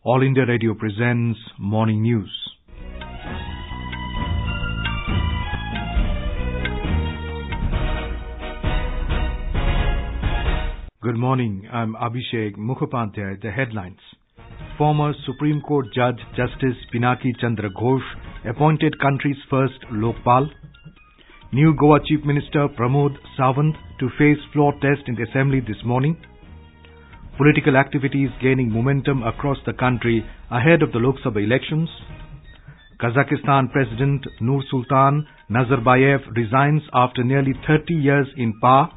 All India Radio presents Morning News. Good morning, I'm Abhishek Mukhopadhyay. The headlines. Former Supreme Court Judge Justice Pinaki Chandra Ghose appointed country's first Lokpal. New Goa Chief Minister Pramod Sawant to face floor test in the Assembly this morning. Political activities gaining momentum across the country ahead of the Lok Sabha elections. Kazakhstan President Nursultan Nazarbayev resigns after nearly 30 years in power.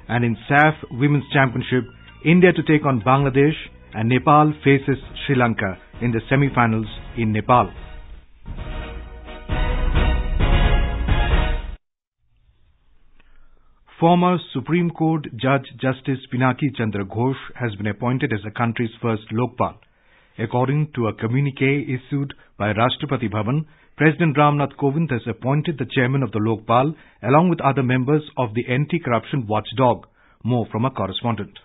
And in SAAF Women's Championship, India to take on Bangladesh and Nepal faces Sri Lanka in the semifinals in Nepal. Former Supreme Court Judge Justice Pinaki Chandra Ghose has been appointed as the country's first Lokpal. According to a communique issued by Rashtrapati Bhavan, President Ramnath Kovind has appointed the chairman of the Lokpal along with other members of the anti-corruption watchdog. More from a correspondent.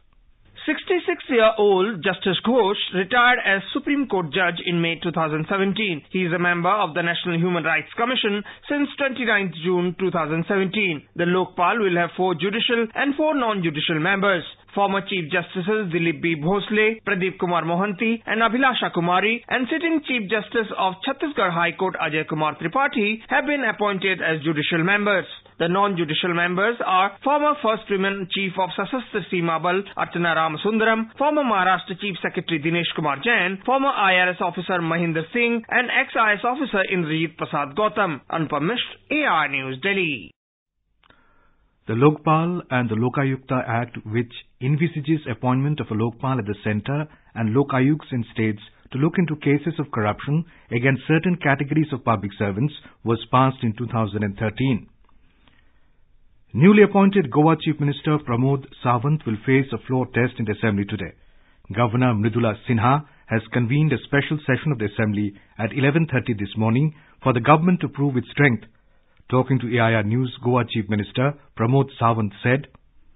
66-year-old Justice Ghose retired as Supreme Court judge in May 2017. He is a member of the National Human Rights Commission since 29 June 2017. The Lokpal will have 4 judicial and 4 non-judicial members. Former Chief Justices Dilip B. Bhosle, Pradeep Kumar Mohanty and Abhilasha Kumari and sitting Chief Justice of Chhattisgarh High Court Ajay Kumar Tripathi have been appointed as judicial members. The non-judicial members are former First Women Chief of Sashastra Seema Bal Archana Ramasundaram, former Maharashtra Chief Secretary Dinesh Kumar Jain, former IRS officer Mahinder Singh and ex-IS officer Indrajit Prasad Gautam. Anupam Mishra, AR News, Delhi. The Lokpal and the Lokayukta Act, which envisages appointment of a Lokpal at the centre and Lokayuks in states to look into cases of corruption against certain categories of public servants, was passed in 2013. Newly appointed Goa Chief Minister Pramod Sawant will face a floor test in the Assembly today. Governor Mridula Sinha has convened a special session of the Assembly at 11:30 this morning for the government to prove its strength. Talking to AIR News, Goa Chief Minister Pramod Sawant said,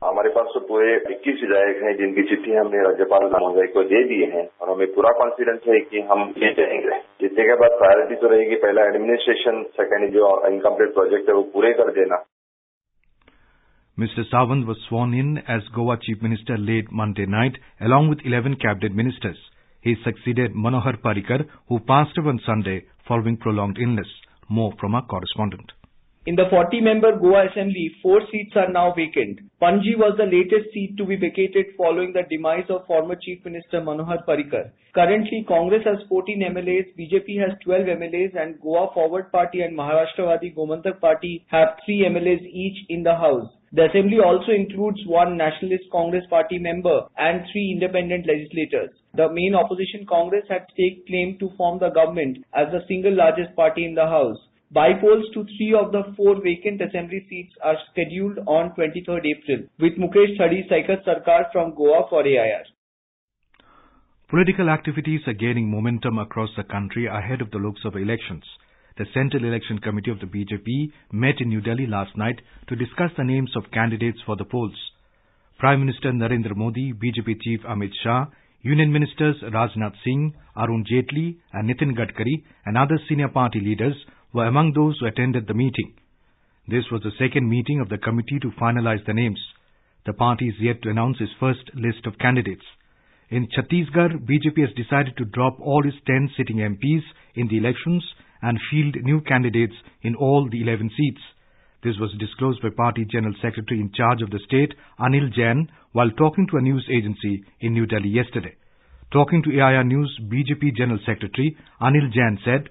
हमारे पास तो पूरे 21 विधायक हैं जिनकी चिट्ठी हमने राज्यपाल महोदय को दे दी है और हमें पूरा कॉन्फिडेंस है कि हम ये जाएंगे. जीतने के बाद प्रायोरिटी तो रहेगी पहला एडमिनिस्ट्रेशन, सेकंड जो इनकम्प्लीट प्रोजेक्ट है वो पूरे कर देना. Mr. Sawant was sworn in as Goa Chief Minister late Monday night along with 11 cabinet ministers. He succeeded Manohar Parrikar, who passed away on Sunday following prolonged illness. More from our correspondent. In the 40-member Goa Assembly, 4 seats are now vacant. Panji was the latest seat to be vacated following the demise of former Chief Minister Manohar Parrikar. Currently, Congress has 14 MLAs, BJP has 12 MLAs and Goa Forward Party and Maharashtra Gomantak Party have 3 MLAs each in the House. The Assembly also includes 1 Nationalist Congress Party member and 3 independent legislators. The main opposition Congress had taken claim to form the government as the single largest party in the House. By-polls to 3 of the 4 vacant Assembly seats are scheduled on 23rd April, with Mukesh Thadi Saikat Sarkar from Goa for AIR. Political activities are gaining momentum across the country ahead of the Lok Sabha elections. The Central Election Committee of the BJP met in New Delhi last night to discuss the names of candidates for the polls. Prime Minister Narendra Modi, BJP Chief Amit Shah, Union Ministers Rajnath Singh, Arun Jaitley and Nitin Gadkari and other senior party leaders were among those who attended the meeting. This was the second meeting of the committee to finalize the names. The party is yet to announce its first list of candidates. In Chhattisgarh, BJP has decided to drop all its 10 sitting MPs in the elections and field new candidates in all the 11 seats. This was disclosed by Party General Secretary in charge of the state, Anil Jain, while talking to a news agency in New Delhi yesterday. Talking to AIR News, BJP General Secretary Anil Jain said,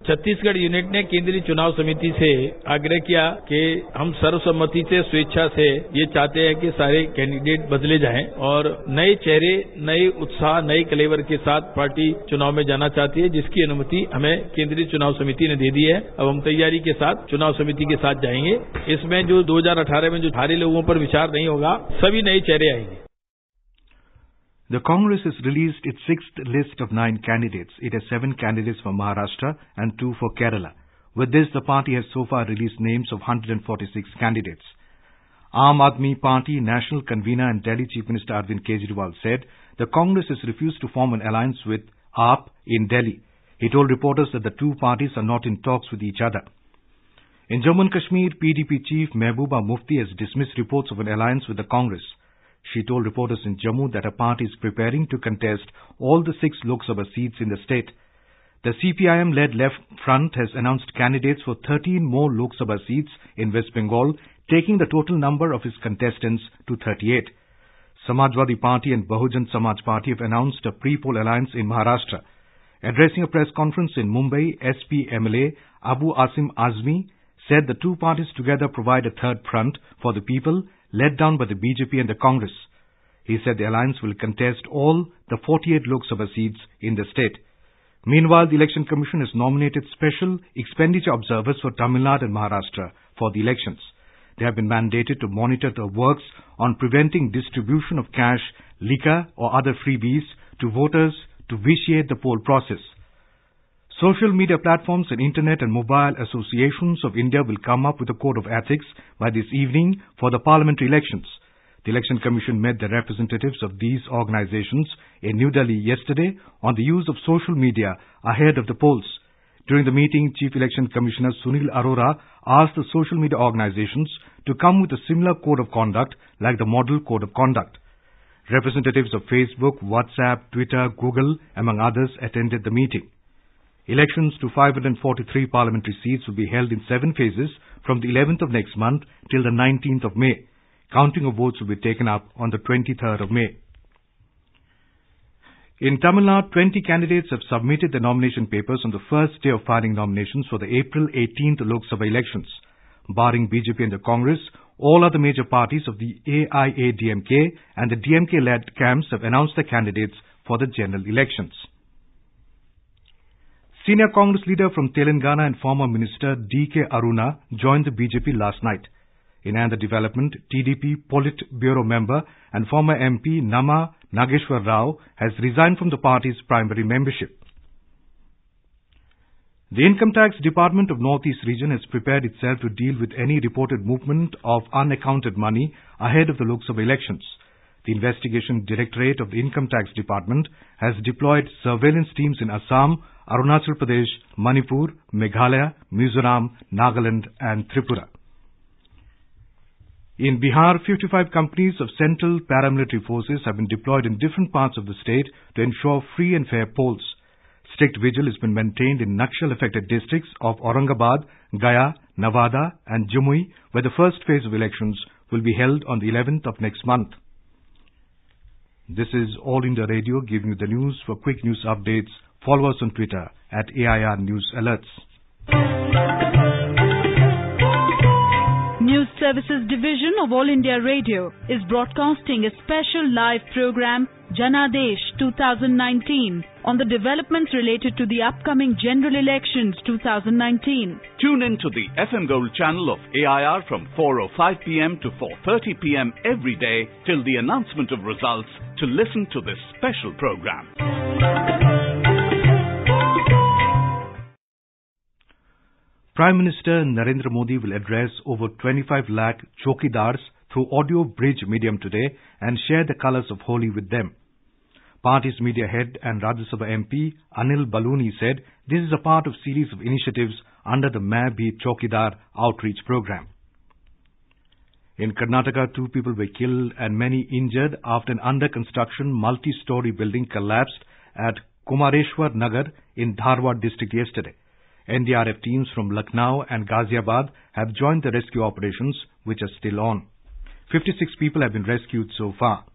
Chhattisgarh unit ने केंद्रीय चुनाव समिति से आग्रह किया कि हम सर्वसम्मति से स्वेच्छा से ये चाहते हैं कि सारे कैंडिडेट बदले जाएं और नए चेहरे, नए उत्साह, नए कलेवर के साथ पार्टी चुनाव में जाना चाहती है, जिसकी अनुमति हमें केंद्रीय चुनाव समिति ने दे दी है. अब हम तैयारी के साथ चुनाव समिति के साथ जाएंगे. इसमें जो 2018 में जो सारे लोगों पर विचार नहीं होगा, सभी नए चेहरे आएंगे. The Congress has released its 6th list of 9 candidates. It has 7 candidates for Maharashtra and 2 for Kerala. With this, the party has so far released names of 146 candidates. Aam Aadmi Party National Convener and Delhi Chief Minister Arvind Kejriwal said the Congress has refused to form an alliance with SAAF in Delhi. He told reporters that the two parties are not in talks with each other. In Jammu and Kashmir, PDP chief Mehbooba Mufti has dismissed reports of an alliance with the Congress. She told reporters in Jammu that her party is preparing to contest all the 6 Lok Sabha seats in the state. The CPIM-led Left Front has announced candidates for 13 more Lok Sabha seats in West Bengal, taking the total number of its contestants to 38. Samajwadi Party and Bahujan Samaj Party have announced a pre-poll alliance in Maharashtra. Addressing a press conference in Mumbai, SP MLA Abu Asim Azmi said the two parties together provide a third front for the people, led down by the BJP and the Congress. He said the alliance will contest all the 48 Lok Sabha seats in the state. Meanwhile, the Election Commission has nominated special expenditure observers for Tamil Nadu and Maharashtra for the elections. They have been mandated to monitor the works on preventing distribution of cash, liquor or other freebies to voters to vitiate the poll process. Social media platforms and Internet and Mobile Associations of India will come up with a code of ethics by this evening for the parliamentary elections. The Election Commission met the representatives of these organizations in New Delhi yesterday on the use of social media ahead of the polls. During the meeting, Chief Election Commissioner Sunil Arora asked the social media organizations to come with a similar code of conduct like the Model Code of Conduct. Representatives of Facebook, WhatsApp, Twitter, Google, among others, attended the meeting. Elections to 543 parliamentary seats will be held in 7 phases from the 11th of next month till the 19th of May. Counting of votes will be taken up on the 23rd of May. In Tamil Nadu, 20 candidates have submitted their nomination papers on the first day of filing nominations for the April 18th Lok Sabha elections. Barring BJP and the Congress, all other major parties of the AIADMK and the DMK-led camps have announced their candidates for the general elections. Senior Congress leader from Telangana and former Minister D.K. Aruna joined the BJP last night. In another development, TDP Politburo member and former MP Nama Nageshwar Rao has resigned from the party's primary membership. The Income Tax Department of Northeast Region has prepared itself to deal with any reported movement of unaccounted money ahead of the Lok Sabha elections. The Investigation Directorate of the Income Tax Department has deployed surveillance teams in Assam, Arunachal Pradesh, Manipur, Meghalaya, Mizoram, Nagaland and Tripura. In Bihar, 55 companies of Central Paramilitary Forces have been deployed in different parts of the state to ensure free and fair polls. Strict vigil has been maintained in Naxal-affected districts of Aurangabad, Gaya, Nawada and Jamui, where the first phase of elections will be held on the 11th of next month. This is All India Radio giving you the news. For quick news updates, follow us on Twitter at AIR News Alerts. News Services Division of All India Radio is broadcasting a special live program, Janadesh 2019, on the developments related to the upcoming general elections 2019. Tune in to the FM Gold channel of AIR from 4:05 p.m. to 4:30 p.m. every day till the announcement of results to listen to this special program. Prime Minister Narendra Modi will address over 25 lakh chokidars through audio bridge medium today and share the colours of Holi with them. Party's media head and Rajya Sabha MP Anil Baluni said this is a part of series of initiatives under the Main Bhi Chokidar outreach program. In Karnataka, 2 people were killed and many injured after an under-construction multi-story building collapsed at Kumareshwar Nagar in Dharwad district yesterday. NDRF teams from Lucknow and Ghaziabad have joined the rescue operations, which are still on. 56 people have been rescued so far.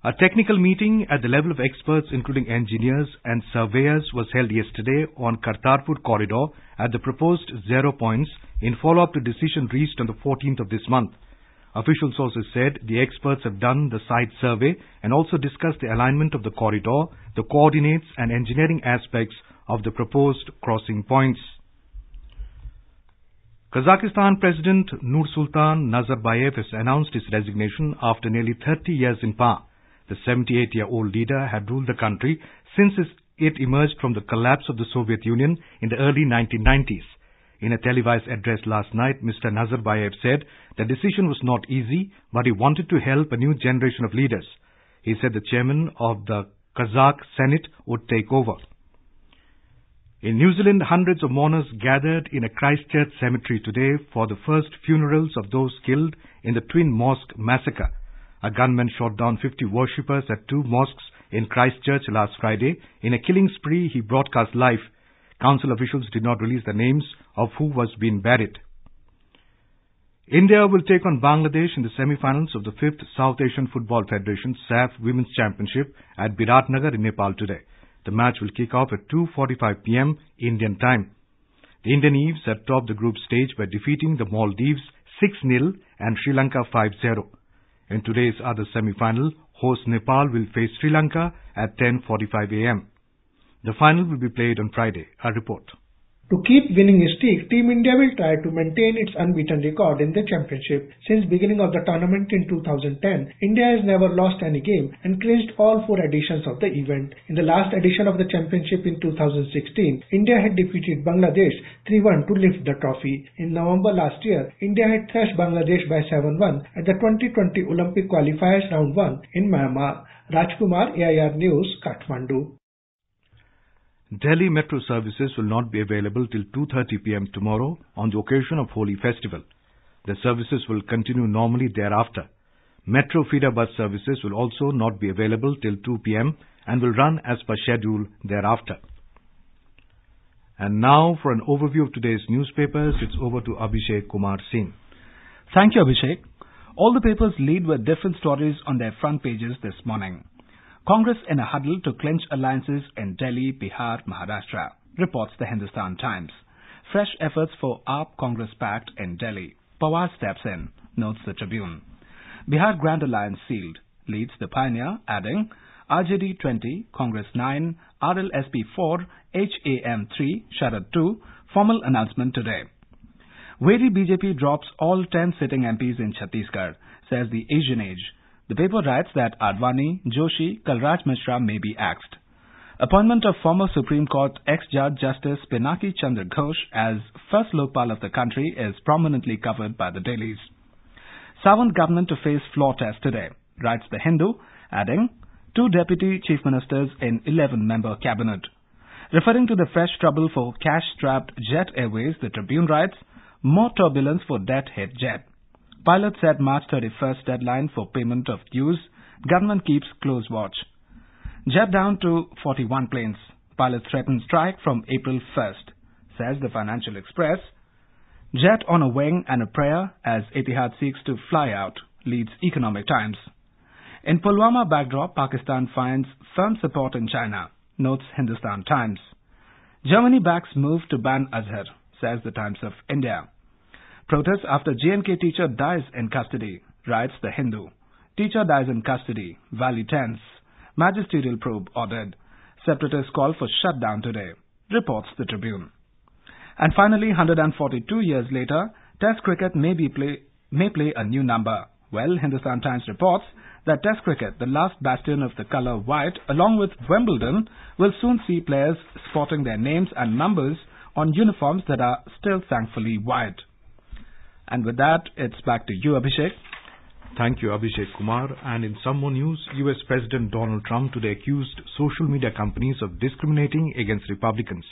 A technical meeting at the level of experts, including engineers and surveyors, was held yesterday on Kartarpur corridor at the proposed 0 points in follow-up to decision reached on the 14th of this month. Official sources said the experts have done the site survey and also discussed the alignment of the corridor, the coordinates and engineering aspects of the proposed crossing points. Kazakhstan President Nursultan Nazarbayev has announced his resignation after nearly 30 years in power. The 78-year-old leader had ruled the country since it emerged from the collapse of the Soviet Union in the early 1990s. In a televised address last night, Mr. Nazarbayev said the decision was not easy, but he wanted to help a new generation of leaders. He said the chairman of the Kazakh Senate would take over. In New Zealand, hundreds of mourners gathered in a Christchurch cemetery today for the first funerals of those killed in the Twin Mosque massacre. A gunman shot down 50 worshippers at 2 mosques in Christchurch last Friday. In a killing spree he broadcast live. Council officials did not release the names of who was being buried. India will take on Bangladesh in the semifinals of the 5th South Asian Football Federation SAAF Women's Championship at Biratnagar in Nepal today. The match will kick off at 2:45 p.m. Indian time. The Indian Eves had topped the group stage by defeating the Maldives 6-0 and Sri Lanka 5-0. In today's other semi-final, host Nepal will face Sri Lanka at 10:45 a.m. The final will be played on Friday. A report. To keep winning streak, Team India will try to maintain its unbeaten record in the championship. Since beginning of the tournament in 2010, India has never lost any game and clinched all 4 editions of the event. In the last edition of the championship in 2016, India had defeated Bangladesh 3-1 to lift the trophy. In November last year, India had thrashed Bangladesh by 7-1 at the 2020 Olympic qualifiers round 1 in Myanmar. Rajkumar, AIR News, Kathmandu. Delhi metro services will not be available till 2:30 p.m. tomorrow on the occasion of Holi festival. The services will continue normally thereafter. Metro feeder bus services will also not be available till 2 p.m. and will run as per schedule thereafter. And now for an overview of today's newspapers, it's over to Abhishek Kumar Singh. Thank you, Abhishek. All the papers lead with different stories on their front pages this morning. Congress in a huddle to clinch alliances in Delhi, Bihar, Maharashtra, reports the Hindustan Times. Fresh efforts for AAP Congress pact in Delhi. Pawar steps in, notes the Tribune. Bihar Grand Alliance sealed, leads the Pioneer, adding RJD 20, Congress 9, RLSP 4, HAM 3, Sharad 2, formal announcement today. Wary BJP drops all 10 sitting MPs in Chhattisgarh, says the Asian Age. The paper writes that Advani, Joshi, Kalraj Mishra may be axed. Appointment of former Supreme Court ex-judge Justice Pinaki Chandra Ghose as first Lokpal of the country is prominently covered by the dailies. Sawant government to face floor test today, writes the Hindu, adding 2 deputy chief ministers in 11-member cabinet. Referring to the fresh trouble for cash-strapped Jet Airways, the Tribune writes, more turbulence for debt-hit Jet. Pilot set March 31st deadline for payment of dues. Government keeps close watch. Jet down to 41 planes. Pilots threaten strike from April 1st, says the Financial Express. Jet on a wing and a prayer as Etihad seeks to fly out, leads Economic Times. In Pulwama backdrop, Pakistan finds firm support in China, notes Hindustan Times. Germany backs move to ban Azhar, says the Times of India. Protest after J&K teacher dies in custody, writes the Hindu. Teacher dies in custody, Valley tense. Magisterial probe ordered. Separatists call for shutdown today, reports the Tribune. And finally, 142 years later, Test cricket may play a new number. Well, Hindustan Times reports that Test cricket, the last bastion of the colour white, along with Wimbledon, will soon see players sporting their names and numbers on uniforms that are still thankfully white. And with that, it's back to you, Abhishek. Thank you, Abhishek Kumar. And in some more news, U.S. President Donald Trump today accused social media companies of discriminating against Republicans.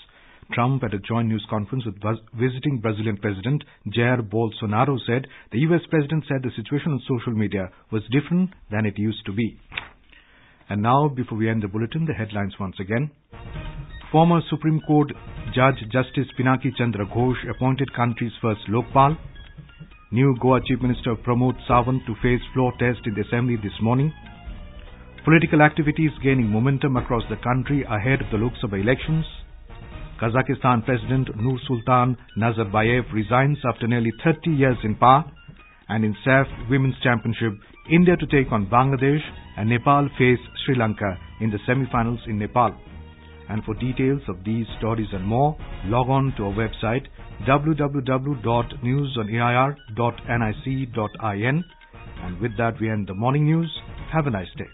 Trump, at a joint news conference with visiting Brazilian President Jair Bolsonaro, said the U.S. President said the situation on social media was different than it used to be. And now, before we end the bulletin, the headlines once again. Former Supreme Court Judge Justice Pinaki Chandra Ghose appointed country's first Lokpal. New Goa Chief Minister Pramod Sawant to face floor test in the Assembly this morning. Political activities gaining momentum across the country ahead of the Lok Sabha elections. Kazakhstan President Nursultan Nazarbayev resigns after nearly 30 years in power. And in SAAF Women's Championship, India to take on Bangladesh and Nepal face Sri Lanka in the semifinals in Nepal. And for details of these stories and more, log on to our website www.newsonair.nic.in. And with that, we end the morning news. Have a nice day.